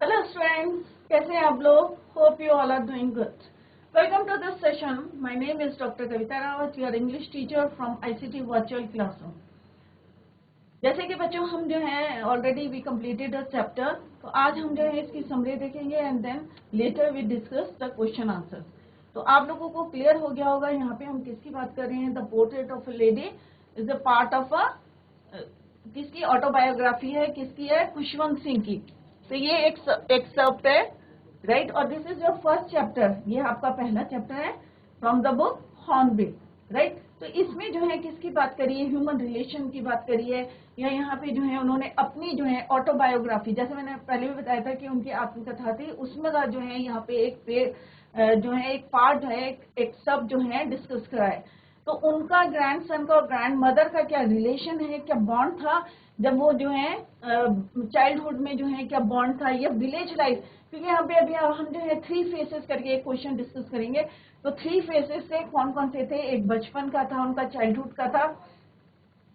Hello students, कैसे हैं आप लोग? Hope you all are doing good. Welcome to this session. My name is doctor Kavita Rawat, your English teacher from ICT virtual classroom. जैसे कि बच्चों, हम जो है already we completed a chapter, तो आज हम जो है इसकी समरी देखेंगे and then later we discuss the question answer. तो आप लोगों को क्लियर हो गया होगा यहाँ पे हम किसकी बात कर रहे हैं। The portrait of a lady is a part of a किसकी ऑटोबायोग्राफी है, किसकी है? खुशवंत सिंह की। तो ये एक एक्सर्प्ट है, राइट। और this is your first chapter, ये आपका पहला चैप्टर है from the book hornbill, right. तो इसमें जो है किसकी बात करी है? ह्यूमन रिलेशन की बात करी है, या यहाँ पे जो है उन्होंने अपनी जो है ऑटोबायोग्राफी, जैसे मैंने पहले भी बताया था कि उनकी आत्मकथा थी, उसमें का जो है यहाँ पे एक जो है एक पार्ट जो है एक सब जो है डिस्कस करा है। तो उनका ग्रैंडसन का और ग्रैंड मदर का क्या रिलेशन है, क्या बॉन्ड था जब वो जो है चाइल्डहुड में जो है क्या बॉन्ड था, या विलेज लाइफ। क्योंकि यहाँ पे अभी हम जो है 3 फेसेस करके एक क्वेश्चन डिस्कस करेंगे। तो 3 फेसेस से कौन कौन से थे? एक बचपन का था, उनका चाइल्डहुड का था,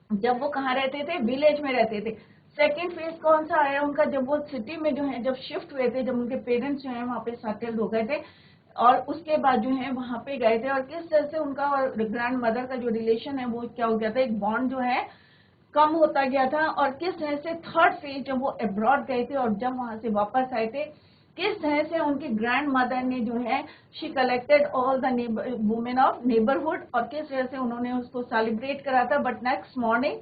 जब वो कहाँ रहते थे? विलेज में रहते थे। सेकेंड फेज कौन सा आया उनका? जब वो सिटी में जो है जब शिफ्ट हुए थे, जब उनके पेरेंट्स जो है वहाँ पे सेटल्ड हो गए थे, और उसके बाद जो है वहां पे गए थे, और किस तरह से उनका और ग्रैंड मदर का जो रिलेशन है वो क्या हो गया था, एक बॉन्ड जो है कम होता गया था। और किस तरह से थर्ड फेज जब वो अब्रॉड गए थे और जब वहां से वापस आए थे, किस तरह से उनकी ग्रैंड मदर ने जो है she collected all the women of neighbourhood, और किस तरह से उन्होंने उसको सेलिब्रेट करा था। But next morning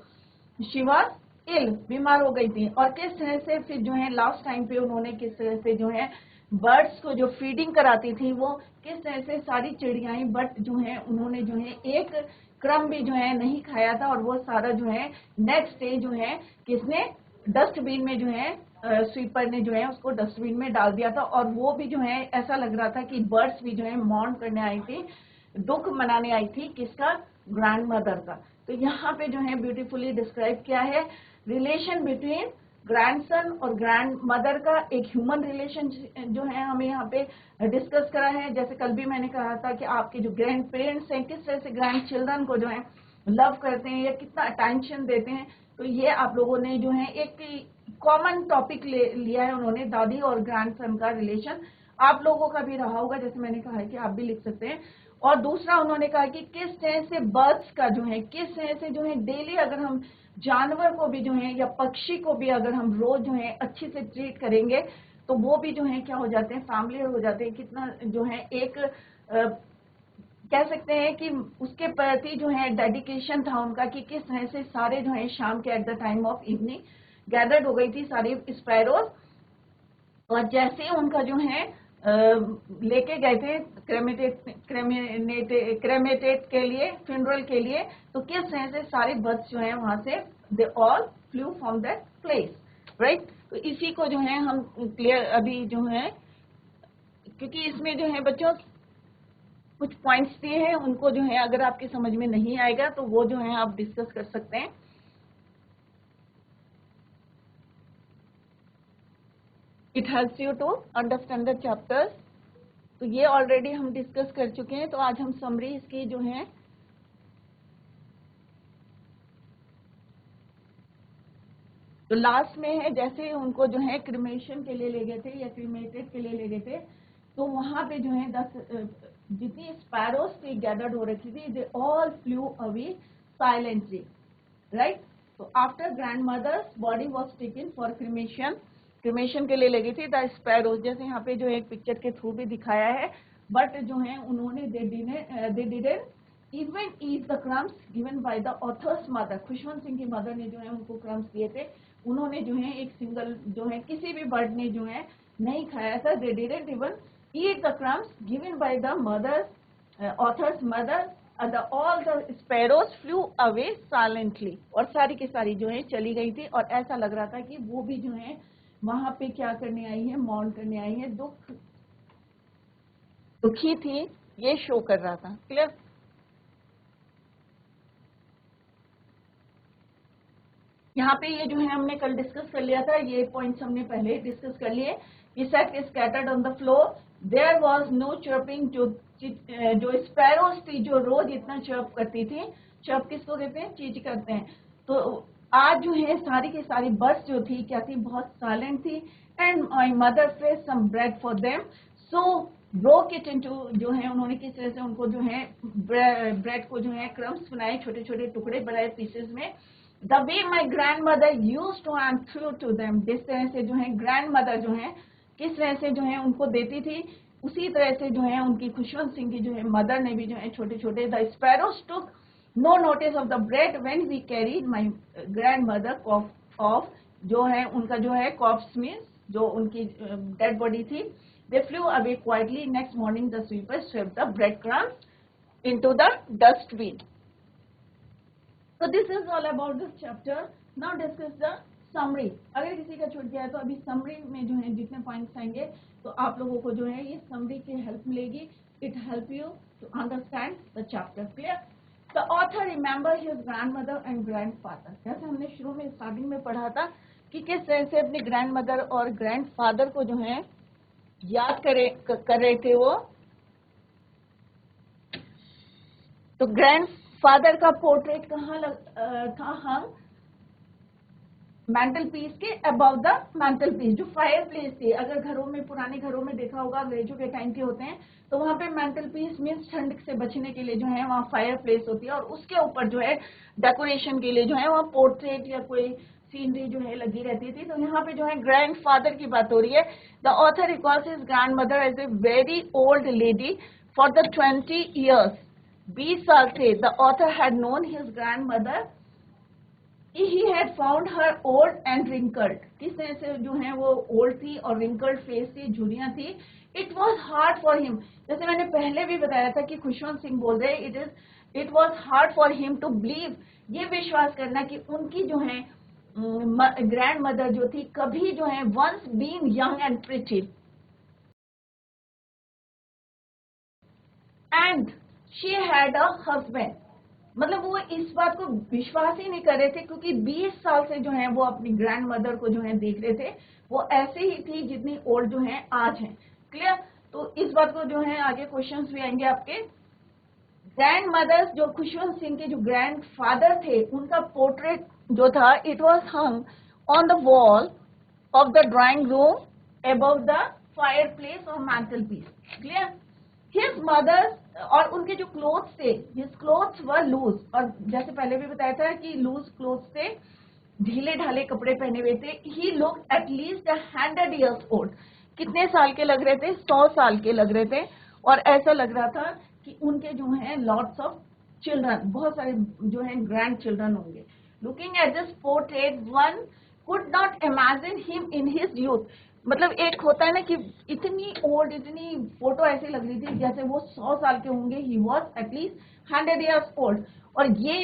she was ill, बीमार हो गई थी। और किस तरह से फिर जो है लास्ट टाइम पे उन्होंने किस तरह से जो है बर्ड्स को जो फीडिंग कराती थी, वो किस तरह से सारी चिड़ियाएं, बट जो है उन्होंने जो है एक क्रम भी जो है नहीं खाया था, और वो सारा जो है नेक्स्ट डे जो है किसने डस्टबिन में जो है स्वीपर ने जो है उसको डस्टबिन में डाल दिया था। और वो भी जो है ऐसा लग रहा था कि बर्ड्स भी जो है मॉर्न करने आई थी, दुख मनाने आई थी, किसका? ग्रैंड मदर का। तो यहाँ पे जो है ब्यूटीफुली डिस्क्राइब किया है रिलेशन बिटवीन ग्रैंडसन और ग्रैंड मदर का, एक ह्यूमन रिलेशन जो है हमें यहाँ पे डिस्कस करा है। जैसे कल भी मैंने कहा था कि आपके जो ग्रैंड पेरेंट्स हैं किस तरह से ग्रैंड चिल्ड्रन को जो है लव करते हैं या कितना अटेंशन देते हैं। तो ये आप लोगों ने जो है एक कॉमन टॉपिक लिया है उन्होंने, दादी और ग्रैंडसन का रिलेशन। आप लोगों का भी रहा होगा, जैसे मैंने कहा है कि आप भी लिख सकते हैं। और दूसरा उन्होंने कहा कि किस तरह से बर्ड्स का जो है, किस तरह से जो है डेली अगर हम जानवर को भी जो है या पक्षी को भी अगर हम रोज जो है अच्छे से ट्रीट करेंगे, तो वो भी जो है क्या हो जाते हैं? फैमिलियर हो जाते हैं। कितना जो है एक कह सकते हैं कि उसके प्रति जो है डेडिकेशन था उनका, कि किस तरह से सारे जो है शाम के at the time of evening gathered हो गई थी सारी स्पैरोज, और जैसे उनका जो है लेके गए थे क्रेमेटेट के लिए, फ्यूनरल के लिए, तो किस तरह से सारे बर्ड्स जो है वहां से दे all flu from that place, right. तो इसी को जो है हम क्लियर अभी जो है, क्योंकि इसमें जो है बच्चों कुछ पॉइंट्स दिए हैं, उनको जो है अगर आपके समझ में नहीं आएगा तो वो जो है आप डिस्कस कर सकते हैं। It helps you to understand the chapters. तो ये ऑलरेडी हम डिस्कस कर चुके हैं, तो आज हम समरी इसकी जो है तो लास्ट में है, जैसे उनको जो है क्रिमेशन के लिए ले गए थे या क्रिमेटेड के लिए ले गए थे, तो वहां पे जो है 10 जितनी स्पैरोस थी गैदर्ड हो रखी थी, they all flew away silently, right. तो after grandmother's body was taken for cremation, cremation के लिए ले गई थी द स्पैरोस, जैसे यहाँ पे जो है एक पिक्चर के थ्रू भी दिखाया है। बट जो है उन्होंने they didn't even eat the crumbs given by the author's mother, Khushwant Singh की मदर ने जो है उनको क्रम्स दिए थे, उन्होंने जो है एक सिंगल जो है किसी भी बर्ड ने जो है नहीं खाया था। They didn't even eat the crumbs given by the mother authors mother, all the sparrows flu away silently, और सारी की सारी जो है चली गई थी। और ऐसा लग रहा था कि वो भी जो है वहां पे क्या करने आई है? मौन करने आई है, दुखी थी, ये शो कर रहा था। क्लियर? यहाँ पे ये जो है हमने कल डिस्कस कर लिया था, ये पॉइंट्स हमने पहले डिस्कस कर लिए। Insect is scattered on the floor. There was no chirping, जो स्पैरोज थी जो रोज इतना चर्प करती थी। चर्प किसको कहते हैं? चीच करते हैं। तो आज जो है सारी की सारी बस जो थी क्या थी, बहुत साइलेंट थी. And my mother face some bread for them, so broke it into, जो है उन्होंने किस तरह से उनको जो है ब्रेड को जो है क्रम्स बनाए, छोटे छोटे टुकड़े बनाए पीसेस में. The way my grand mother use to and through to them, जिस तरह से जो है ग्रैंड मदर जो है किस तरह से जो है उनको देती थी, उसी तरह से जो है उनकी खुशवंत सिंह की जो है मदर ने भी जो है छोटे छोटे. The sparrows took no notice of the bread when we carried my grand mother off, जो है उनका जो है कॉप्स मीन्स जो उनकी डेड बॉडी थी. दे flu away quietly. Next morning the sweeper swept the bread crumbs into the dustbin. So this is all about this chapter. Now discuss the summary. अगर किसी का छूट गया है तो अभी summary में जो है जितने points आएंगे तो आप लोगों को जो है ये summary की help मिलेगी. It help you to understand the chapter. Clear? The author remember his grandmother and grandfather. जैसे हमने शुरू में starting में पढ़ा था कि किस तरह से अपने grandmother और grandfather को जो है याद कर रहे थे वो. तो ग्रैंडफादर का पोर्ट्रेट कहाँ था, हम मैंटल पीस के अबव द मैंटल पीस, जो फायर प्लेस थी. अगर घरों में, पुराने घरों में देखा होगा, अंग्रेजों के टाइम के होते हैं, तो वहां पे मैंटल पीस मीन्स ठंड से बचने के लिए जो है वहाँ फायर प्लेस होती है और उसके ऊपर जो है डेकोरेशन के लिए जो है वहाँ पोर्ट्रेट या कोई सीनरी जो है लगी रहती थी. तो यहाँ पे जो है ग्रैंडफादर की बात हो रही है. The author recalls his grandmother as a very old lady for the 20 years. 20 साल से the author had known his grandmother. He had found her old and wrinkled. किस तरह से जो है वो ओल्ड थी और रिंकल्ड फेस थी, झुर्रियां थी. It was hard for him, जैसे मैंने पहले भी बताया था कि खुशवंत सिंह बोल रहे it was hard for him to believe, ये विश्वास करना कि उनकी जो है ग्रैंड मदर जो थी कभी जो है once been young and pretty and she had a husband. मतलब वो इस बात को विश्वास ही नहीं कर रहे थे क्योंकि 20 साल से जो है वो अपनी ग्रैंड मदर को जो है देख रहे थे, वो ऐसे ही थी जितनी ओल्ड जो है आज है. क्लियर? तो इस बात को जो है आगे क्वेश्चंस भी आएंगे आपके. ग्रैंड मदर्स, जो खुशवंत सिंह के जो ग्रैंड फादर थे, उनका पोर्ट्रेट जो था it was hung on the wall of the drawing room above the fireplace और mantelpiece. Clear? His mother, और उनके जो क्लोथ्स थे, हिज क्लोथ्स वर लूज, और जैसे पहले भी बताया था कि लूज क्लोथ्स थे, ढीले ढाले कपड़े पहने हुए थे. ही लुक एटलीस्ट 100 years ओल्ड. कितने साल के लग रहे थे? 100 साल के लग रहे थे. और ऐसा लग रहा था कि उनके जो है लॉट्स ऑफ चिल्ड्रन, बहुत सारे जो है ग्रैंड चिल्ड्रन होंगे. Looking at this portrait one could not imagine him in his youth. मतलब एक होता है ना कि इतनी ओल्ड, इतनी फोटो ऐसी लग रही थी जैसे वो 100 साल के होंगे. He was at least 100 years old. और ये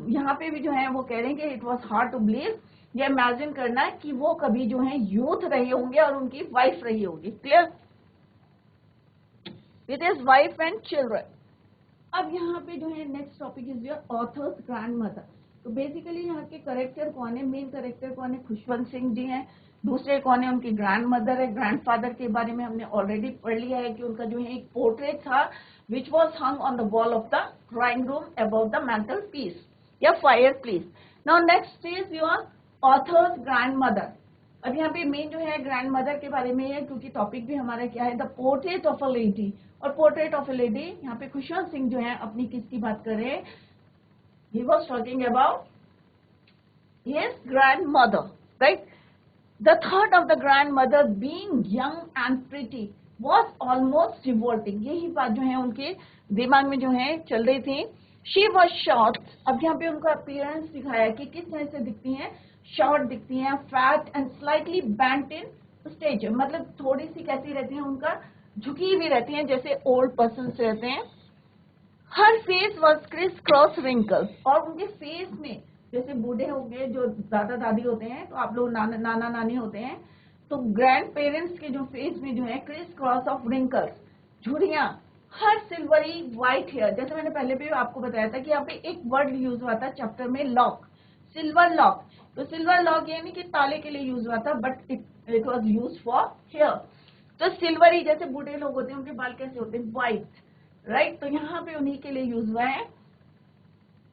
यहाँ पे भी जो है वो कह रहे हैं कि it was hard to believe, ये इमेजिन करना कि वो कभी जो है यूथ रहे होंगे और उनकी वाइफ रही होगी. Clear? With his wife and children. अब यहाँ पे जो है next topic is your author's grand mother. तो बेसिकली यहाँ के करेक्टर कौन है, मेन करेक्टर कौन है? खुशवंत सिंह जी हैं. दूसरे कौन है? उनकी ग्रैंड मदर है. ग्रैंडफादर के बारे में हमने ऑलरेडी पढ़ लिया है कि उनका जो है एक पोर्ट्रेट था which was hung on the wall of the drawing room above the mantelpiece या fireplace. Now next is your author's grandmother. अब यहाँ पे मेन जो है ग्रैंड मदर के बारे में है क्योंकि टॉपिक भी हमारा क्या है, the portrait of a lady. और पोर्ट्रेट ऑफ अ लेडी, यहाँ पे खुशवंत सिंह जो है अपनी किसकी बात कर रहे हैं? He was talking about his grand mother, right? The thought of the grandmother being young and pretty was almost revolting. यही बात जो है उनके दिमाग में जो है चल रही थी. She was short. अब यहाँ पे उनका appearance दिखाया कि किस तरह से दिखती हैं. शॉर्ट दिखती हैं, fat and slightly bent in stature. मतलब थोड़ी सी कैसी रहती हैं, उनका झुकी हुई रहती हैं जैसे old persons रहते हैं. Her face was criss-cross wrinkles. और उनके face में जैसे बूढ़े होंगे, जो दादा दादी होते हैं, तो आप लोग नाना नानी होते हैं, तो ग्रैंड पेरेंट्स के जो फेस में जो है क्रिस क्रॉस ऑफ रिंकल्स, झुर्रियां. हर सिल्वरी व्हाइट हेयर, जैसे मैंने पहले भी आपको बताया था कि यहाँ पे एक वर्ड यूज हुआ था चैप्टर में, लॉक, सिल्वर लॉक. तो सिल्वर लॉक ये नहीं कि ताले के लिए यूज हुआ था, but it was use for hair. तो सिल्वरी, जैसे बूढ़े लोग होते हैं उनके बाल कैसे होते हैं? White, right? तो यहाँ पे उन्हीं के लिए यूज हुआ है.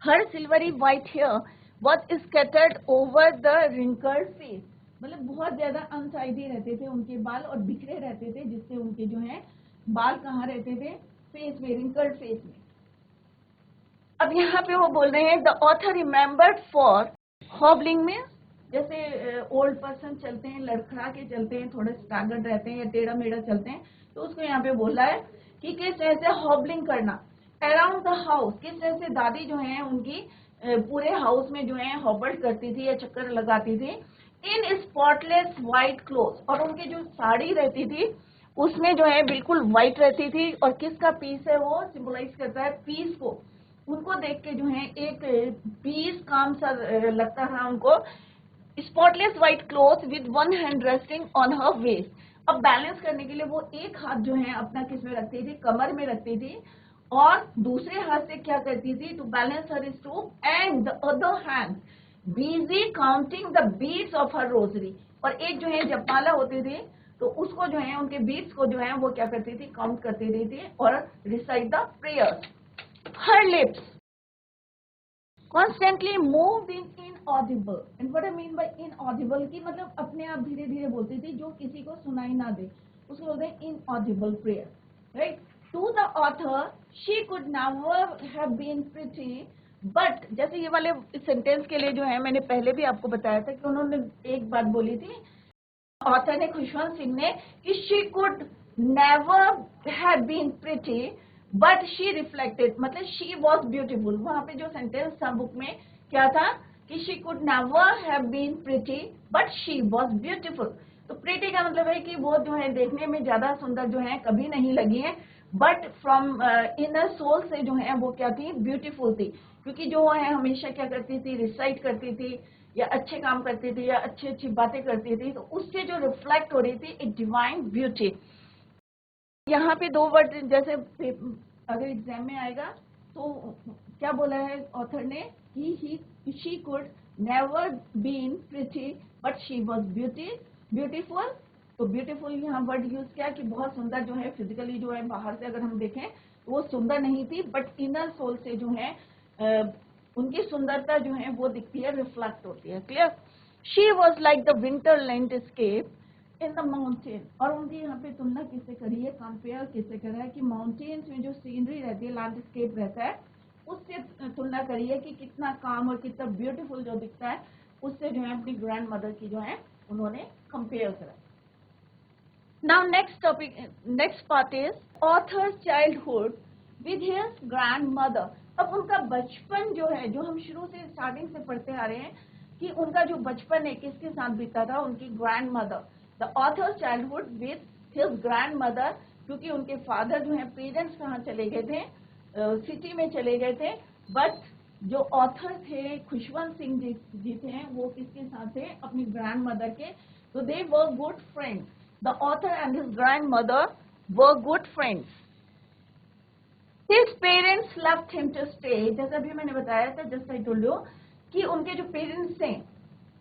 Her silvery white hair was scattered over the wrinkled face, मतलब बहुत ज्यादा अनसाइडी रहते थे उनके बाल और बिखरे रहते थे, जिससे उनके जो है बाल कहाँ रहते थे, फेस में, रिंकल्ड फेस में। अब यहाँ पे वो बोल रहे हैं द ऑथर रिमेम्बर्ड फॉर हॉबलिंग में, जैसे ओल्ड पर्सन चलते हैं, लड़खड़ा के चलते हैं, थोड़े स्टैगर्ड रहते हैं या टेढ़ा मेढ़ा चलते हैं, तो उसको यहाँ पे बोल रहा है कि किस तरह से हॉबलिंग करना अराउंड द हाउस, किस तरह से दादी जो है उनकी पूरे हाउस में जो है हॉबल करती थी या चक्कर लगाती थी, इन स्पॉटलेस व्हाइट क्लोथ, और उनकी जो साड़ी रहती थी उसमें जो है बिल्कुल व्हाइट रहती थी, और किसका पीस है, वो सिंबलाइज करता है पीस को। उनको देख के जो है एक पीस काम सा लगता था उनको। Spotless white cloth with one hand resting on her waist, अब बैलेंस करने के लिए वो एक हाथ जो है अपना किस में रखती थी, कमर में रखती थी, और दूसरे हाथ से क्या करती थी, to balance her stoop and the other hand busy counting the beads of her rosary, और एक जो है जपमाला होती थी तो उसको जो है उनके बीट्स को जो है वो क्या करती थी, काउंट करती रहती थी और recite the prayers. Her lips constantly moved in inaudible, and what I mean by inaudible की मतलब अपने आप धीरे धीरे बोलती थी, जो किसी को सुनाई ना दे, उसको बोलते हैं inaudible prayer, right? To the author, she could never have been pretty, but जैसे ये वाले सेंटेंस के लिए जो है मैंने पहले भी आपको बताया था कि उन्होंने एक बात बोली थी, ऑथर ने, खुशवंत सिंह ने, कि she could never have been pretty but she reflected, मतलब शी वॉज ब्यूटीफुल। वहां पे जो सेंटेंस था बुक में क्या था कि she could never have been pretty but she was beautiful. तो प्रिटी का मतलब है कि वो जो है देखने में ज्यादा सुंदर जो है कभी नहीं लगी है, बट फ्रॉम इनर सोल से जो है वो क्या थी, ब्यूटीफुल थी, क्योंकि जो है हमेशा क्या करती थी, रिसाइट करती थी या अच्छे काम करती थी या अच्छी अच्छी बातें करती थी, तो उससे जो रिफ्लेक्ट हो रही थी एक डिवाइन ब्यूटी। यहाँ पे दो वर्ड जैसे अगर एग्जाम में आएगा तो क्या बोला है ऑथर ने कि she could never been pretty but she was beautiful. तो ब्यूटीफुल यहाँ वर्ड यूज किया कि बहुत सुंदर जो है, फिजिकली जो है बाहर से अगर हम देखें तो वो सुंदर नहीं थी, बट इनर सोल से जो है उनकी सुंदरता जो है वो दिखती है, रिफ्लेक्ट होती है। Clear? She was like the winter landscape in the mountain, और उनकी यहाँ पे तुलना किससे करी है, कंपेयर किससे करा है कि माउंटेन्स में जो सीनरी रहती है, लैंडस्केप रहता है, उससे तुलना करी है कि कितना काम और कितना ब्यूटीफुल जो दिखता है, उससे जो है अपनी ग्रैंड मदर की जो है उन्होंने कंपेयर करा। Now next topic, next part is author childhood with his grandmother. अब उनका बचपन जो है, जो हम शुरू से स्टार्टिंग से पढ़ते आ रहे हैं कि उनका जो बचपन है किसके साथ बीता था, उनकी grand mother. The author childhood with his grand mother, क्योंकि उनके फादर जो है, पेरेंट्स कहाँ चले गए थे, सिटी में चले गए थे, बट जो ऑथर थे खुशवंत सिंह जी थे, वो किसके साथ थे, अपनी ग्रैंड मदर के। तो they were good friends, the author and his grandmother were good friends. His parents left him to stay, जैसा भी मैंने बताया था, जस्ट आई टोल्ड यू कि उनके जो पेरेंट्स थे,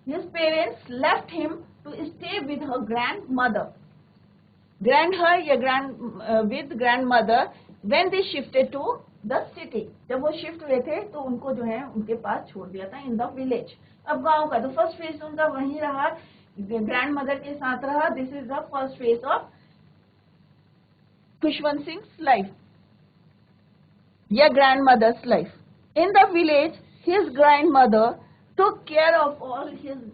his parents left him to stay with her grandmother, her या with grandmother when they shifted to the city, जब वो शिफ्ट हुए थे तो उनको जो है उनके पास छोड़ दिया था इन द विलेज। अब गांव का तो फर्स्ट फेज उनका वहीं रहा, ग्रैंड मदर के साथ रहा। This is the first phase of Khushwant Singh life या grandmother's life. In the village his grandmother took care of all his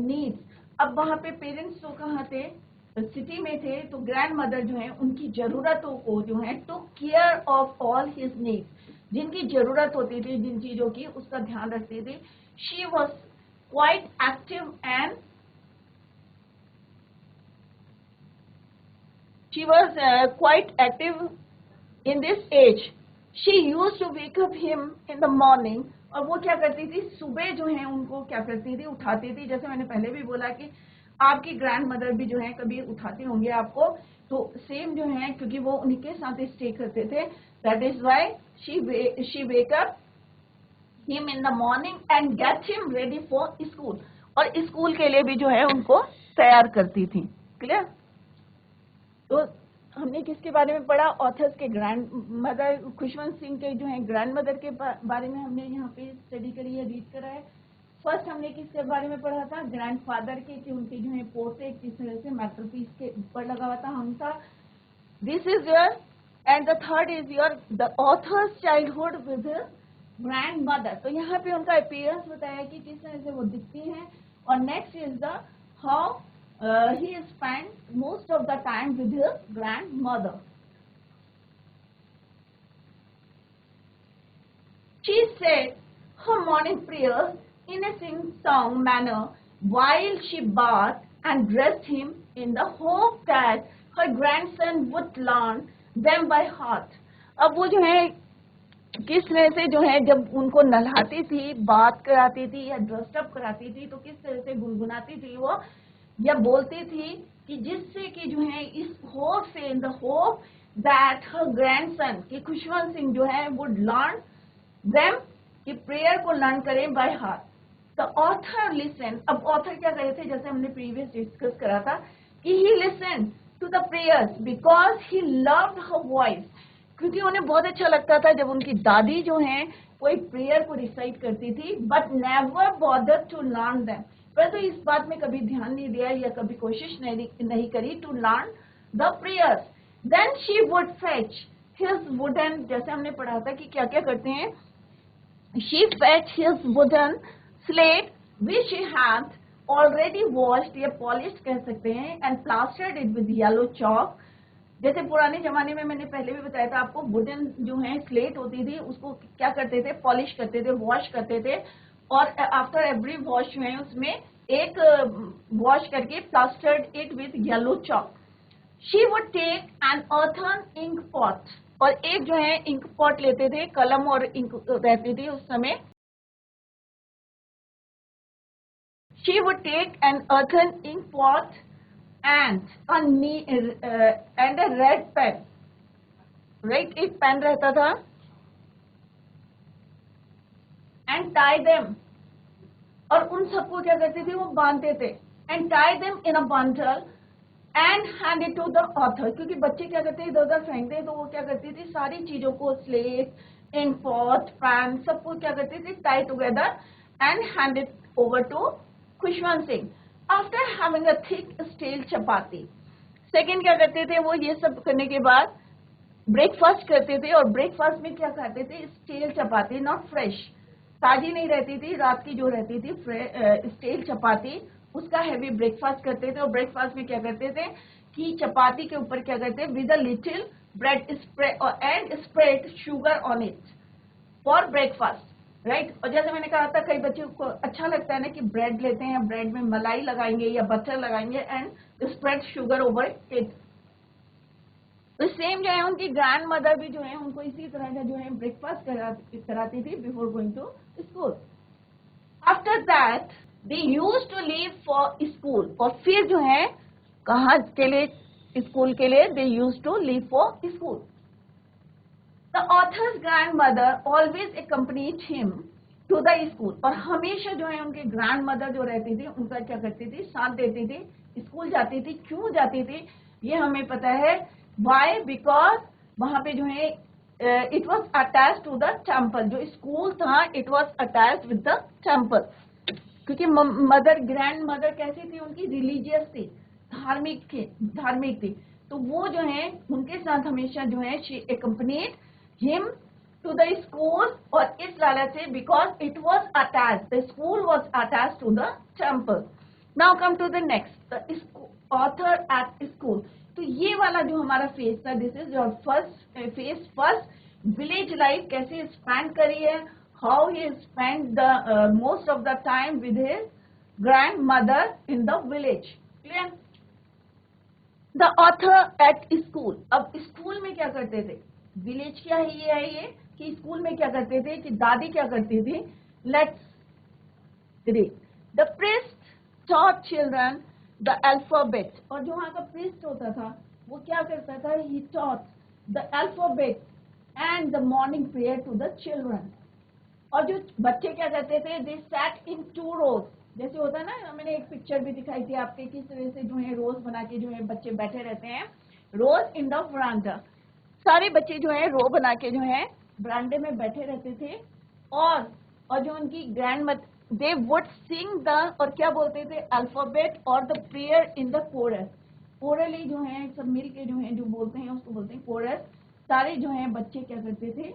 needs. अब वहां पे पेरेंट्स तो कहाँ थे, सिटी में थे, तो ग्रैंड मदर जो है उनकी जरूरतों को जो है to care of all his needs, जिनकी जरूरत होती थी, जिन चीजों की, उसका ध्यान रखती थी। She was quite active and she was quite active in this age. She used to wake up him in the morning, और वो क्या करती थी, सुबह जो है उनको क्या करती थी, उठाती थी। जैसे मैंने पहले भी बोला कि आपकी ग्रैंड मदर भी जो है कभी उठाते होंगे आपको, तो सेम जो है, क्योंकि वो उनके साथ स्टे करते थे, that is why she wake up him in the morning and get him ready for school, और स्कूल के लिए भी जो है उनको तैयार करती थी। क्लियर? तो हमने किसके बारे में पढ़ा, ऑथर्स के ग्रैंड मदर, खुशवंत सिंह के जो है ग्रैंड मदर के बारे में हमने यहाँ पे स्टडी करी है, रीड करा है। फर्स्ट हमने किसके बारे में पढ़ा था, ग्रैंडफादर के, कि उनके जो है पोते किस तरह से मैटरपीस के ऊपर लगा हुआ था हमेशा. This is your, and the third is your the author's childhood with grand mother. तो यहाँ पे उनका अपीयरेंस बताया कि किस तरह से वो दिखती हैं. और next is the how he spend most of the time with his grand mother. She said her morning prayers in a sing-song manner while she bathed and dressed him in the hope that her grandson would learn them by heart. अब वो जो है किस तरह से जो है जब उनको नहलाती थी, बात कराती थी या ड्रेसअप कराती थी, तो किस तरह से गुनगुनाती थी वो या बोलती थी कि जिससे कि जो है इस होप से, in the hope that her grandson कि खुशवंत सिंह जो है वुड लर्न देम, कि प्रेयर को लर्न करें by heart. The author listen. अब ऑथर क्या करे थे, जैसे हमने प्रीवियस डिस्कस करा था कि he listen to the prayers because he loved her voice, क्योंकि उन्हें बहुत अच्छा लगता था जब उनकी दादी जो हैं कोई प्रेयर को रिसाइट करती थी, but never bother to learn them. परंतु इस बात में कभी ध्यान नहीं दिया या कभी कोशिश नहीं करी to learn the prayers. Then she would fetch his wooden, जैसे हमने पढ़ा था कि क्या क्या करते हैं, she fetched his wooden slate which she had already washed या polished कह सकते हैं, and plastered it with yellow chalk. जैसे पुराने जमाने में मैंने पहले भी बताया था आपको, वुडन जो है स्लेट होती थी उसको क्या करते थे, पॉलिश करते थे, वॉश करते थे, और आफ्टर एवरी वॉश जो है उसमें एक वॉश करके plastered it with yellow chalk. She would take an earthen ink pot, और एक जो है इंक पॉट लेते थे, कलम और इंक रहती थी उस समय. She would take an earthen ink pot and a red pen, right, एक पेन रहता था, एंड टाई देम, और उन सबको क्या करते थे वो बांधते थे, and tie them in a bundle and hand it to the author. क्योंकि बच्चे क्या करते हैं इधर उधर फेंकते हैं, तो वो क्या करती थी सारी चीजों को, स्लेट, इंक पॉट, पेन, सबको क्या करती थी tie together and hand it over to Khushwant Singh. After having a thick stale chapati. Second क्या करते थे वो, ये सब करने के बाद ब्रेकफास्ट करते थे, और ब्रेकफास्ट में क्या खाते थे, स्टील चपाती, नॉट फ्रेश, ताजी नहीं रहती थी, रात की जो रहती थी स्टील चपाती, उसका हैवी ब्रेकफास्ट करते थे. और ब्रेकफास्ट में क्या करते थे कि चपाती के ऊपर क्या करते, with a little bread spread and spread sugar on it for breakfast, right. और जैसे मैंने कहा था कई बच्चों को अच्छा लगता है ना कि ब्रेड लेते हैं, ब्रेड में मलाई लगाएंगे या बटर लगाएंगे and spread sugar over it. तो सेम जो है उनकी ग्रैंड मदर भी जो है उनको इसी तरह का जो है ब्रेकफास्ट कराती थी before going to school. After that they used to leave for school, और फिर जो है कहाँ के लिए, स्कूल के लिए, they used to leave for school. The author's grandmother always accompanied him to the school, और हमेशा जो है उनकी ग्रैंड मदर जो रहती थी उनका क्या करती थी, साथ देती थी, स्कूल जाती थी. क्यों जाती थी ये हमें पता है, वाई, बिकॉज वहां पे जो है it was attach to the temple, जो स्कूल था it was attach with the temple. क्योंकि मदर, ग्रैंड मदर कैसी थी, उनकी रिलीजियस थी, धार्मिक थी, तो वो जो है उनके साथ हमेशा जो है she accompanied him to the school, और इस लालच से because it was attach, the school was attach to the temple. Now come to the next, the author at school. तो ये वाला जो हमारा फेज था, this is your first phase. First village life कैसे स्पेंड करी है, how he spend the most of the time with his grandmother in the village. Clear. The author at school. अब स्कूल में क्या करते थे, village क्या है ये कि स्कूल में क्या करते थे कि दादी क्या करती थी, let's read. The priest taught children the alphabet, और जो वहाँ का प्रीस्ट होता था वो क्या करता था, he taught the alphabet and the morning prayer to the children. और जो बच्चे क्या करते थे, they sat in 2 rows, जैसे होता है ना, मैंने एक पिक्चर भी दिखाई थी आपके, किस तरह से जो है रोज बना के जो है बच्चे बैठे रहते हैं, रोज इन द वरांडा. सारे बच्चे जो है रो बना के जो है बरांडे में बैठे रहते थे, और जो उनकी दे वुड सिंग द, और क्या बोलते थे, अल्फाबेट और the prayer in the chorus. Chorally जो है सब मिल के जो है जो बोलते हैं उसको बोलते हैं कोरस। सारे जो है बच्चे क्या करते थे,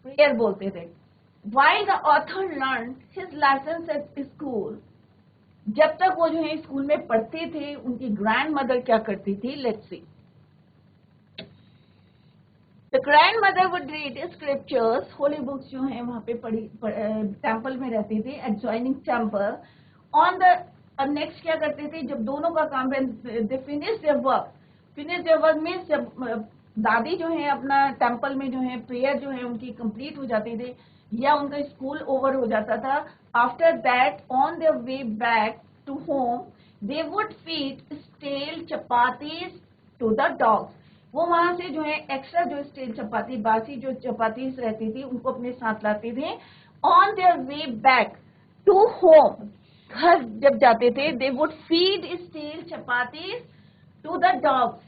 प्रेयर बोलते थे। While the author learned his lessons at school, जब तक वो जो है स्कूल में पढ़ते थे उनकी ग्रैंड मदर क्या करती थी, let's see. The grand mother would read scriptures, holy books जो है वहां पे पढ़ी, टेम्पल में रहते थे, एडजॉइनिंग टेम्पल। ऑन द, अब नेक्स्ट क्या करते थे, जब दोनों का काम, they finish their work, finish their work means जब दादी जो है अपना टेम्पल में जो है प्रेयर जो है उनकी कंप्लीट हो जाते थे या उनका स्कूल ओवर हो जाता था, after that on their way back to home they would feed stale chapatis to the dogs. वो वहां से जो है एक्स्ट्रा जो स्टेल चपाती, बासी जो चपाती रहती थी उनको अपने साथ लाते थे। On their way back to home, घर जब जाते थे, they would feed stale chapati to the dogs.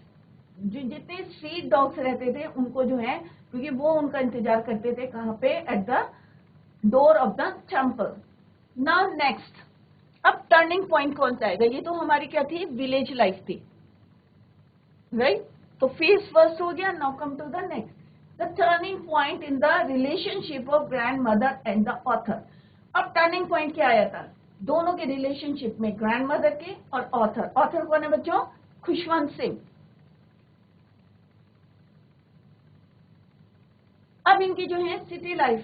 जो जितने स्ट्रीट डॉग्स रहते थे उनको जो है, क्योंकि वो उनका इंतजार करते थे कहाँ पे, at the door of the temple. Now next, अब टर्निंग पॉइंट कौन सा आएगा, ये तो हमारी क्या थी, विलेज लाइफ थी, राइट। तो फेज फर्स्ट हो गया, now come to the next, the turning point in the relationship of grand mother and the author. अब टर्निंग पॉइंट क्या आया था, दोनों के रिलेशनशिप में, ग्रैंड मदर के और ऑथर। ऑथर कौन है बच्चों, खुशवंत सिंह। अब इनकी जो है सिटी लाइफ,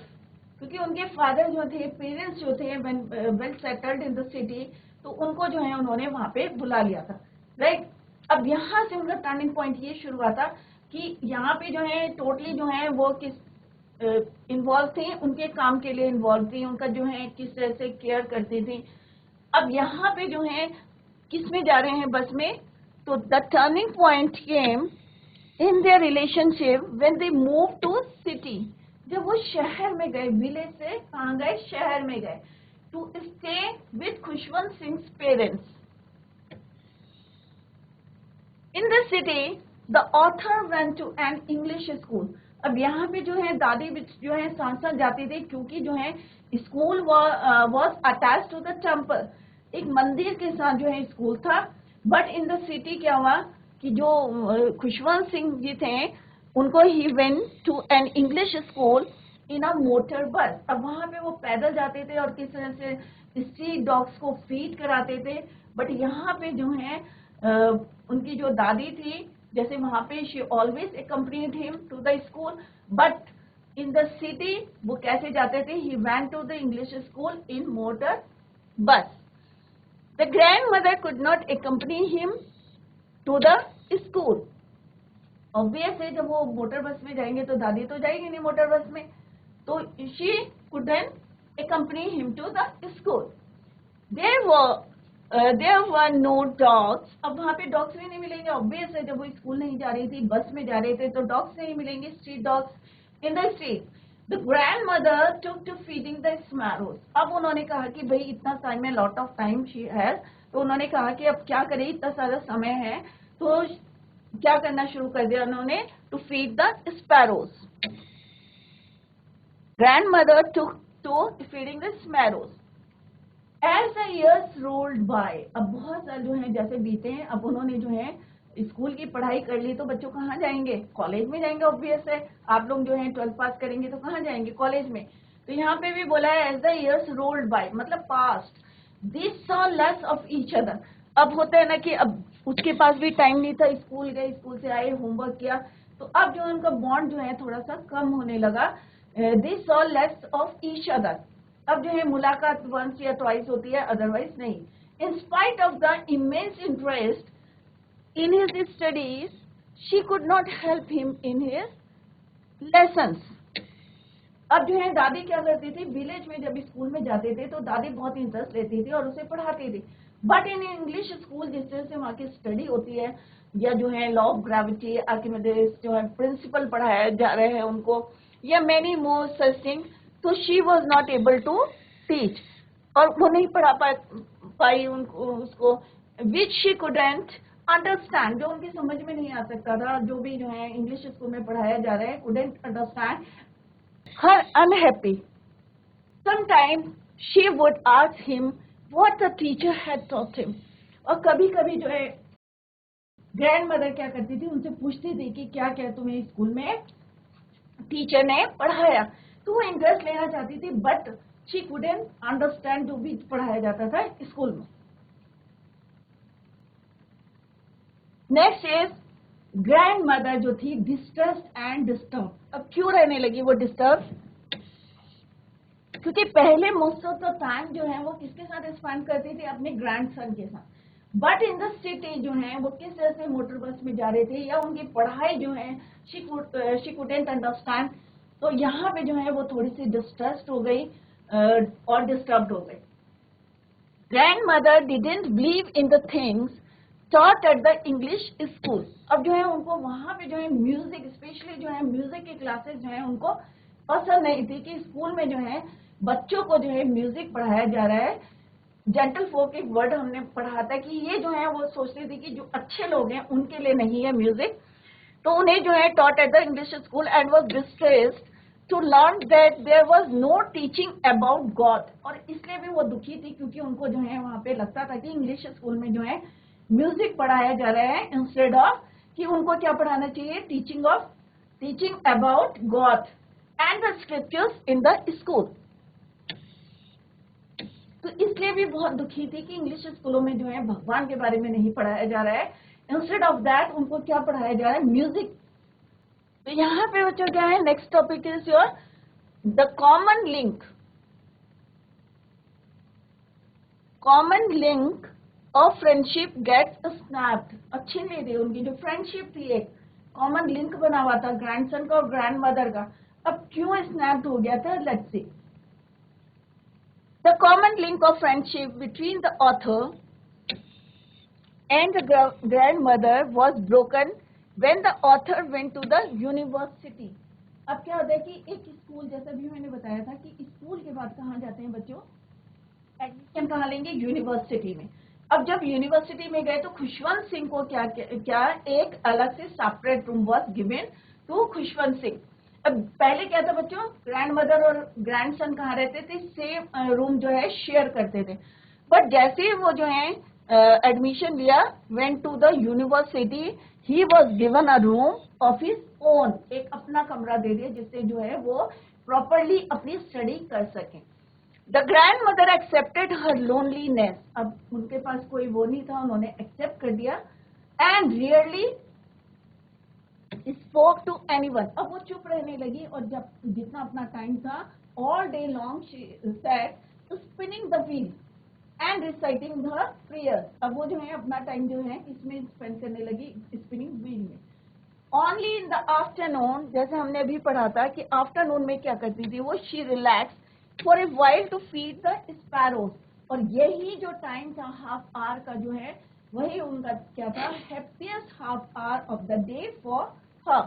क्योंकि उनके फादर जो थे, पेरेंट्स जो थे well settled in the city, तो उनको जो है उन्होंने वहां पे बुला लिया था, राइट। अब यहाँ से उनका टर्निंग पॉइंट ये शुरू हुआ था कि यहाँ पे जो है टोटली जो है वो किस इन्वॉल्व थे, उनके काम के लिए इन्वॉल्व थी, उनका जो है किस तरह से केयर करती थी। अब यहाँ पे जो है किस में जा रहे हैं, बस में। तो the turning point came in their relationship when they moved to city, जब वो शहर में गए, विलेज से कहाँ गए, शहर में गए, to stay with Khushwant सिंह's parents in the city। the author went to an English school। अब यहाँ पे जो है दादी जो है साथ साथ जाती थी, क्योंकि जो है school was attached to the temple, एक मंदिर के साथ जो है स्कूल था। बट इन द सिटी क्या हुआ कि जो खुशवंत सिंह जी थे उनको he went to an English school in a motor bus. अब वहां पे वो पैदल जाते थे और किस तरह से स्ट्रीट डॉग्स को फीड कराते थे। बट यहाँ पे जो है उनकी जो दादी थी, जैसे वहां पे she always accompanied him to the school, but in the city वो कैसे जाते थे, he went to the English school in motor bus. The grandmother could not accompany him to the school. Obvious है, जब वो मोटर बस में जाएंगे तो दादी तो जाएगी नहीं मोटर बस में, तो she couldn't accompany him to the school। there were no dogs। अब वहां पे डॉग्स भी नहीं मिलेंगे, ऑब्वियस है, जब वो स्कूल नहीं जा रही थी, बस में जा रहे थे, तो डॉग्स नहीं मिलेंगे, street dogs in the street. The grandmother took to feeding the sparrows. अब उन्होंने कहा कि भाई इतना टाइम है, lot of time she has, तो उन्होंने कहा कि अब क्या करें, इतना सारा समय है, तो क्या करना शुरू कर दिया उन्होंने, to feed the sparrows. Grandmother took to feeding the sparrows. As the years rolled by, अब बहुत साल जो है जैसे बीते हैं, अब उन्होंने जो है स्कूल की पढ़ाई कर ली, तो बच्चों कहाँ जाएंगे, कॉलेज में जाएंगे, ऑब्वियस है। आप लोग जो है 12th पास करेंगे तो कहाँ जाएंगे, कॉलेज में। तो यहाँ पे भी बोला है as the years rolled by, मतलब past, this saw less of each other. अब होता है ना कि अब उसके पास भी टाइम नहीं था, स्कूल गए, स्कूल से आए, होमवर्क किया, तो अब जो उनका बॉन्ड जो है थोड़ा सा कम होने लगा। This saw less of each other, अब जो है मुलाकात वंस या ट्वाइस होती है, अदरवाइज नहीं। In spite of the immense interest in his studies, she could not help him in his lessons। अब जो है दादी क्या करती थी, विलेज में जब स्कूल में जाते थे तो दादी बहुत इंटरेस्ट लेती थी और उसे पढ़ाती थी। बट इन इंग्लिश स्कूल जिस तरह से वहाँ की स्टडी होती है, या जो है लॉ ऑफ ग्रेविटी, आर्किमिडीज जो है प्रिंसिपल पढ़ाया जा रहे हैं उनको, या मेनी मोर सच थिंग, तो she was not able to teach, और वो नहीं पढ़ा पाई उनको उसको, विच शी कुडेंट अंडरस्टैंड, जो उनकी समझ में नहीं आ सकता था, जो भी जो है इंग्लिश स्कूल में पढ़ाया जा रहा है, couldn't understand her unhappy. Sometime she would ask him what the teacher had taught him. और कभी कभी जो है ग्रैंड मदर क्या करती थी, उनसे पूछती थी कि क्या क्या तुम्हें स्कूल में टीचर ने पढ़ाया. तो वो इंटरेस्ट लेना चाहती थी, बट शी कुडंट अंडरस्टैंड जो भी पढ़ाया जाता था स्कूल में. नेक्स्ट इज ग्रैंड मदर जो थी डिस्ट्रेस्ड एंड डिस्टर्ब. अब क्यों रहने लगी वो डिस्टर्ब? क्योंकि पहले मोस्ट ऑफ द टाइम जो है वो किसके साथ स्पेंड करती थी, अपने ग्रैंडसन के साथ. बट इन द सिटी जो है वो किस तरह से मोटर बस में जा रहे थे, या उनकी पढ़ाई जो है शी कुडंट अंडरस्टैंड. तो यहाँ पे जो है वो थोड़ी सी डिस्ट्रेस्ड हो गई और डिस्टर्ब्ड हो गई. Grand mother didn't believe in the things taught at the English school. अब जो है उनको वहां पे जो है म्यूजिक, स्पेशली जो है म्यूजिक की क्लासेस जो है उनको पसंद नहीं थी कि स्कूल में जो है बच्चों को जो है म्यूजिक पढ़ाया जा रहा है. जेंटल फोक एक वर्ड हमने पढ़ा था कि ये जो है वो सोचती थी कि जो अच्छे लोग हैं उनके लिए नहीं है म्यूजिक. तो उन्हें जो है taught at the English school and was distressed to learn that there was no teaching about God. और इसलिए भी वो दुखी थी क्योंकि उनको जो है वहां पे लगता था कि इंग्लिश स्कूल में जो है म्यूजिक पढ़ाया जा रहा है इंस्टेड ऑफ कि उनको क्या पढ़ाना चाहिए, teaching about God and the scriptures in the school. तो इसलिए भी बहुत दुखी थी कि इंग्लिश स्कूलों में जो है भगवान के बारे में नहीं पढ़ाया जा रहा है. इंस्टेड ऑफ दैट उनको क्या पढ़ाया जा रहा है, म्यूजिक. तो यहाँ पे बच्चों क्या है, next topic is your the common link of friendship gets snapped. अच्छी नहीं थी उनकी जो फ्रेंडशिप थी, एक कॉमन लिंक बना हुआ था ग्रैंडसन का और ग्रैंड मदर का. अब क्यों स्नैप्ड हो गया था, let's see. The common link of friendship between the author and the grandmother was broken when the author went to the university. अब क्या होता है कि एक स्कूल, जैसा भी मैंने बताया था कि स्कूल के बाद कहाँ जाते हैं बच्चों, एडमिशन कहाँ लेंगे, यूनिवर्सिटी में. अब जब यूनिवर्सिटी में गए तो खुशवंत सिंह को क्या एक अलग से separate room was given to Khushwant Singh. अब पहले क्या था बच्चों, ग्रैंड मदर और ग्रैंडसन कहाँ रहते थे, सेम रूम जो है शेयर करते थे. बट जैसे ही वो जो है एडमिशन लिया, went to the university, he was given a room of his own. एक अपना कमरा दे दिया जिससे जो है वो प्रॉपरली अपनी स्टडी कर सके. The grandmother accepted her loneliness. अब उनके पास कोई वो नहीं था, उन्होंने एक्सेप्ट कर दिया. And rarely spoke to anyone. अब वो चुप रहने लगी और जब जितना अपना टाइम था, all day long she sat spinning the wheel and reciting the prayers. अब वो जो है अपना टाइम जो है इसमें स्पेंड करने लगी स्पिनिंग व्हील में. Only in the afternoon, जैसे हमने अभी पढ़ा था कि आफ्टरनून में क्या करती थी वो, she relaxed for a while to feed the sparrows. और यही जो टाइम था हाफ आवर का जो है, वही उनका क्या था, happiest half hour of the day for her,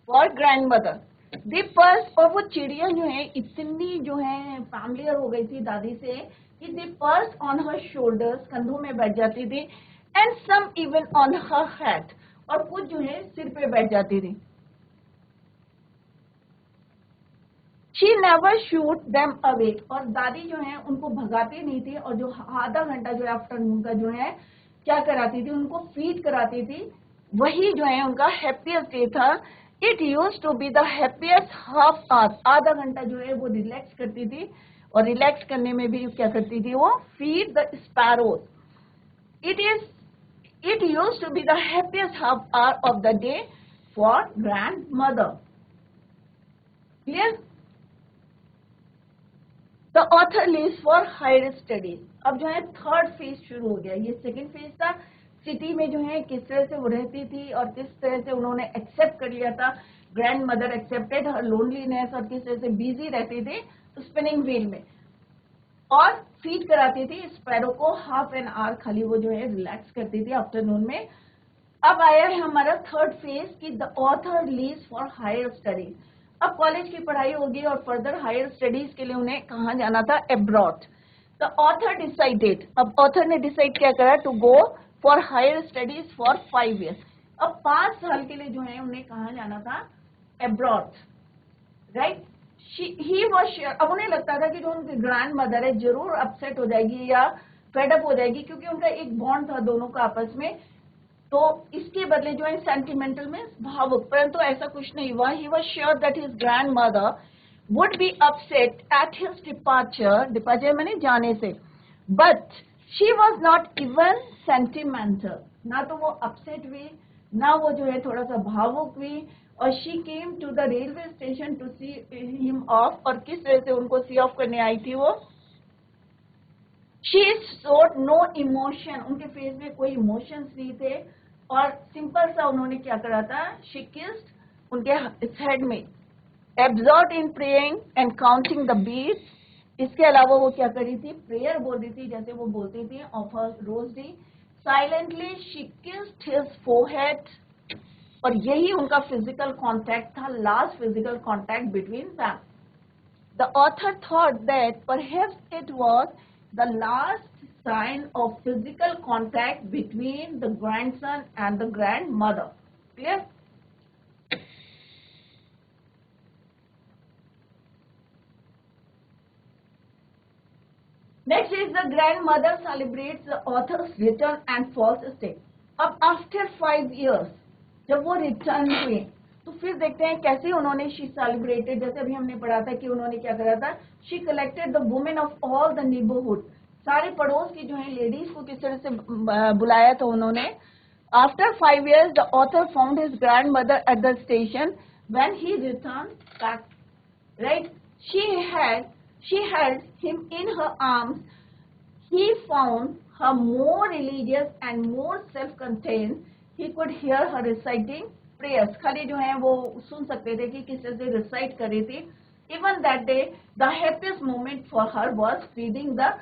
for grand mother. The purse, और वो चिड़िया जो है इतनी जो है फैमिलियर हो गई थी दादी से कि the purse on her shoulders, कंधों में बैठ जाती थी. And some even on her head, और कुछ जो है सिर पे बैठ जाती थी. She never shoot them away. और दादी जो है उनको भगाती नहीं थी, और जो आधा घंटा जो है आफ्टरनून का जो है क्या कराती थी, उनको फीड कराती थी. वही जो है उनका हैप्पीएस्ट डे था. It used to be the happiest half hour. आधा घंटा जो है वो रिलैक्स करती थी, और रिलैक्स करने में भी क्या करती थी वो, feed the sparrows. It used to be the happiest half hour of the day for grandmother. Clear? The author leaves for higher studies. अब जो है थर्ड फेज शुरू हो गया. ये सेकंड फेज था, सिटी में जो है किस तरह से वो रहती थी और किस तरह से उन्होंने एक्सेप्ट कर लिया था, ग्रैंड मदर एक्सेप्टेड हर लोनलीनेस, और किस तरह से बिजी रहती थी स्पिनिंग व्हील में, और फीड कराती थी स्पैरो को. हाफ एन आवर खाली वो जो है रिलैक्स करती थी आफ्टरनून में. अब आया है हमारा थर्ड फेज कि the author leaves for higher studies. अब कॉलेज की पढ़ाई होगी और फर्दर हायर स्टडीज के लिए उन्हें कहाँ जाना था, अब्रॉड. द ऑथर डिसाइडेड, अब ऑथर ने डिसाइड क्या करा, to go for higher studies for 5 years. अब 5 साल के लिए जो है उन्हें कहाँ जाना था, abroad, right. He was sure, अब उन्हें लगता था कि जो उनकी ग्रैंड मदर है जरूर अपसेट हो जाएगी या फेडअप हो जाएगी, क्योंकि उनका एक बॉन्ड था दोनों का आपस में, तो इसके बदले जो है सेंटिमेंटल में भावुक, परंतु ऐसा कुछ नहीं हुआ. He was sure that his grand mother would be upset at his departure, departure मैंने जाने से, but she was not even sentimental, ना तो वो अपसेट हुई ना वो जो है थोड़ा सा भावुक हुई. और she came to the railway station to see him off, और किस तरह से उनको सी ऑफ करने आई थी वो. शी शोड नो इमोशन, उनके फेस में कोई इमोशंस नहीं थे, और सिंपल सा उन्होंने क्या करा था, शी किस्ड उनके हेड में, absorb in praying and counting the beads. इसके अलावा वो क्या करी थी, प्रेयर बोल रही थी जैसे वो बोलती थी of her rosary. Silently she kissed his forehead, और यही उनका फिजिकल कांटेक्ट था, last physical contact between them. The author thought that perhaps it was the last sign of physical contact between the grandson and the grandmother. Clear? Next is the grandmother celebrates the author's return and false step. अब after 5 years जब वो return हुए तो फिर देखते हैं कैसे उन्होंने शी सेलिब्रेटेड. जैसे अभी हमने पढ़ा था कि उन्होंने क्या करा था, she collected the women of all the neighbourhood, सारे पड़ोस की जो है लेडीज को किस तरह से बुलाया था उन्होंने. After 5 years the author found his grand mother at the station when he return back, right. she held him in her arms. He found her more religious and more self-contained. He could hear her reciting prayers. खाली जो है वो सुन सकते थे कि किस तरह से recite कर रही थी. Even that day, the happiest moment for her was feeding the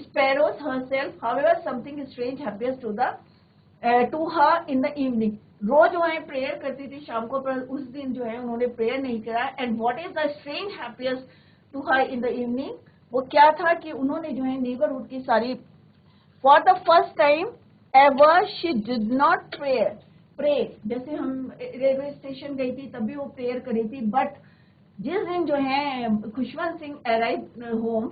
sparrows herself. However, something strange happens to her in the evening. रोज जो है प्रेयर करती थी शाम को, पर उस दिन जो है उन्होंने प्रेयर नहीं करा. And what is the strange happiest to her in the evening, वो क्या था कि उन्होंने जो है नेबरहुड की सारी, for the first time ever she did not pray. जैसे हम रेलवे स्टेशन गई थी तभी वो प्रेयर करी थी, बट जिस दिन जो है खुशवंत सिंह अराइव होम,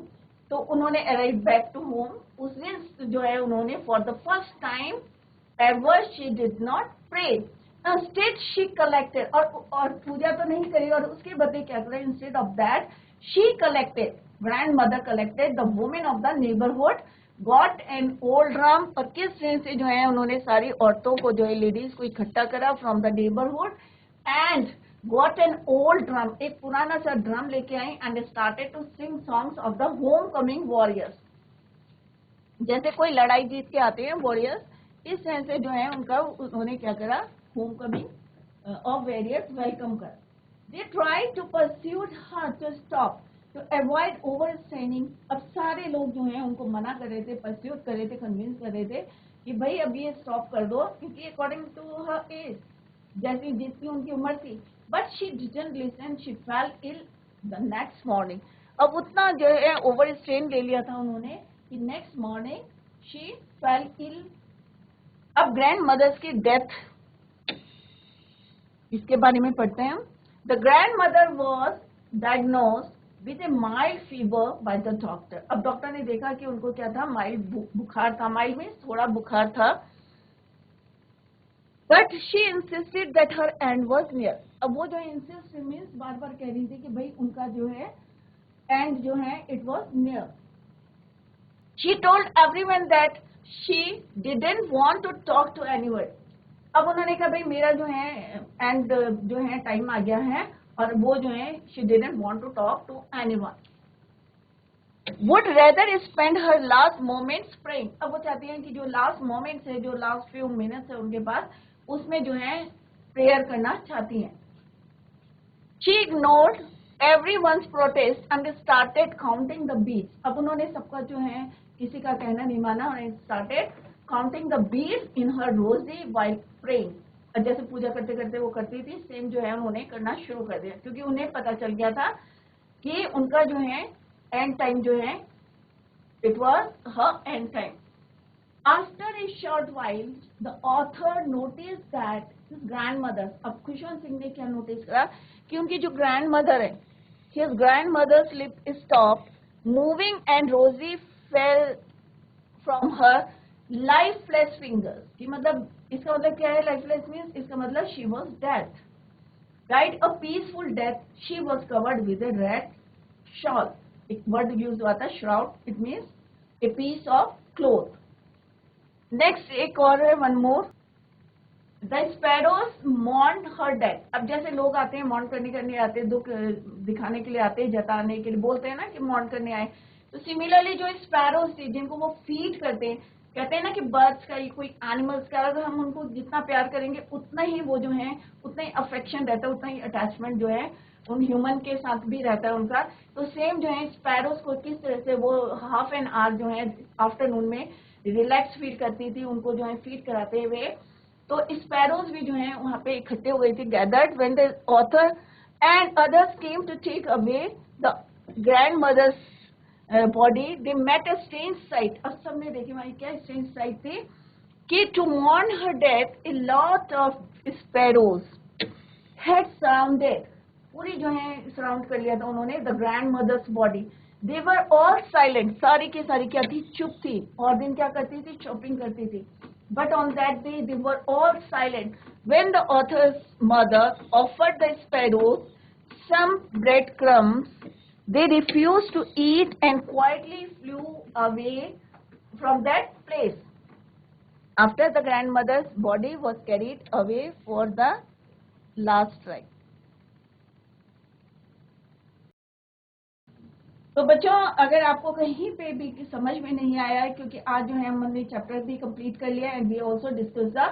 तो उन्होंने अराइव बैक टू होम, उस दिन जो है उन्होंने for the first time ever she did not pray. Instead she collected, और पूजा तो नहीं करी, और उसके बदले क्या करा, instead of that she collected, grandmother collected the women of the neighbourhood, got an old drum, और किस तरह से जो है उन्होंने सारी औरतों को जो है लेडीज को इकट्ठा करा from the neighbourhood, and got an old drum, एक पुराना सा ड्रम लेके आई, and started to sing songs of the homecoming warriors. जैसे कोई लड़ाई जीत के आते हैं वॉरियर्स, इस तरह से जो है उनका उन्होंने क्या करा, homecoming of warriors welcome कर. They try to pursuit her to stop to avoid over straining. अब सारे लोग जो हैं उनको मना कर रहे थे, परस्यूट कर रहे थे, कन्विंस कर रहे थे कि भाई अब ये स्टॉप कर दो, क्योंकि अकॉर्डिंग टू हर एज, जैसी जितनी उनकी उम्र थी. But she didn't listen, she fell ill the next morning. अब उतना जो है ओवर स्ट्रेन ले लिया था उन्होंने कि next morning she fell ill. अब ग्रैंड मदर्स की डेथ, इसके बारे में पढ़ते हैं हम. The grandmother was diagnosed with A mild fever by the doctor. अब डॉक्टर ने देखा कि उनको क्या था, माइल्ड बुखार था. माइल्ड में थोड़ा बुखार था. But she insisted that her and was near. अब वो जो इंसिस्ट मीन्स बार बार कह रही थी कि भाई उनका जो है एंड जो है it was near. She told everyone that she didn't want to talk to anyone. अब उन्होंने कहा भाई मेरा जो है एंड जो है टाइम आ गया है, और वो जो है she didn't want to talk to anyone. Would rather spend her last moments praying. अब वो चाहती हैं कि जो लास्ट मोमेंट्स है, जो लास्ट फ्यू मिनट्स है उनके पास, उसमें जो है प्रेयर करना चाहती हैं. She ignored everyone's protest and started counting the beads. अब उन्होंने सबका जो है किसी का कहना नहीं माना, और started counting the beads in her rosary while praying. जैसे पूजा करते करते वो करती थी, सेम जो है उन्होंने करना शुरू कर दिया, क्योंकि उन्हें पता चल गया था कि उनका जो है एंड टाइम जो है it was her and time. After a short while the author notice that his grandmother. अब खुशवंत सिंह ने क्या नोटिस करा कि उनकी जो ग्रैंड मदर है His grandmother's lip stopped moving and Rosie fell from her lifeless fingers. कि मतलब इसका मतलब क्या है? Lifeless means इसका मतलब she was dead. Died a peaceful death. She was covered with a red shawl. एक word use हुआ था shroud. It means a piece of cloth. Next एक और है, one more. The sparrows mourned her death. अब जैसे लोग आते हैं mourn करने आते हैं, दुख दिखाने के लिए आते हैं, जताने के लिए बोलते हैं ना कि mourn करने आए, तो सिमिलरली जो स्पैरोज थे जिनको वो फीड करते हैं, कहते हैं ना कि बर्ड्स का, कोई एनिमल्स का, अगर हम उनको जितना प्यार करेंगे उतना ही वो जो है, उतना ही अफेक्शन रहता है, उतना ही अटैचमेंट जो है उन ह्यूमन के साथ भी रहता है उनका। तो सेम जो है स्पैरोज को किस तरह से वो हाफ एन आवर जो है आफ्टरनून में रिलैक्स फील करती थी, उनको जो है फीड कराते हुए, तो स्पैरोज भी जो है वहां पे इकट्ठे हो गए थे। Gathered when the author and others came to take away the grandmother's body, they met a strange sight. अब सबने देखी वहां क्या स्ट्रेंज साइट थी कि to mourn her death a lot of sparrows had surrounded, पूरी जो है सराउंड कर लिया था उन्होंने the grandmother's body. They were all silent, सारी की सारी क्या थी? चुप थी। और दिन क्या करती थी? चॉपिंग करती थी। But on that day they were all silent. When the author's mother offered the sparrows some breadcrumbs, they refused to eat and quietly flew away from that place. After the grandmother's body was carried away for the last rite. तो बच्चों, अगर आपको कहीं पे भी समझ में नहीं आया है, क्योंकि आज जो है हमने चैप्टर भी कंप्लीट कर लिया and we also discuss the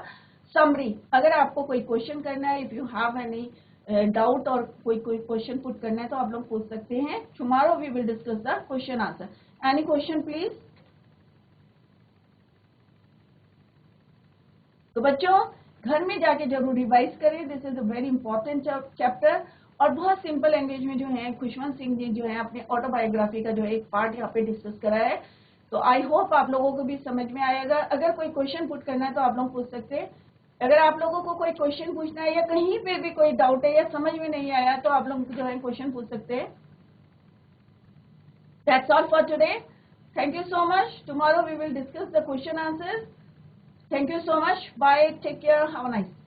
summary. अगर आपको कोई क्वेश्चन करना है, if you have any doubt और कोई क्वेश्चन पुट करना है तो आप लोग पूछ सकते हैं। Tomorrow we will discuss the question answer. Any question please? तो बच्चों, घर में जाके जरूर रिवाइज करें। This is a very important chapter और बहुत सिंपल लैंग्वेज में जो है खुशवंत सिंह जी जो है अपने ऑटोबायोग्राफी का जो है एक पार्ट यहाँ पे डिस्कस करा है। तो आई होप आप लोगों को भी समझ में आएगा। अगर कोई क्वेश्चन पुट करना है तो आप लोग पूछ सकते हैं। अगर आप लोगों को कोई क्वेश्चन पूछना है या कहीं पे भी कोई डाउट है या समझ में नहीं आया तो आप लोग जो है क्वेश्चन पूछ सकते हैं। That's all for today. Thank you so much. Tomorrow we will discuss the question answers. Thank you so much. Bye. Take care. Have a nice day.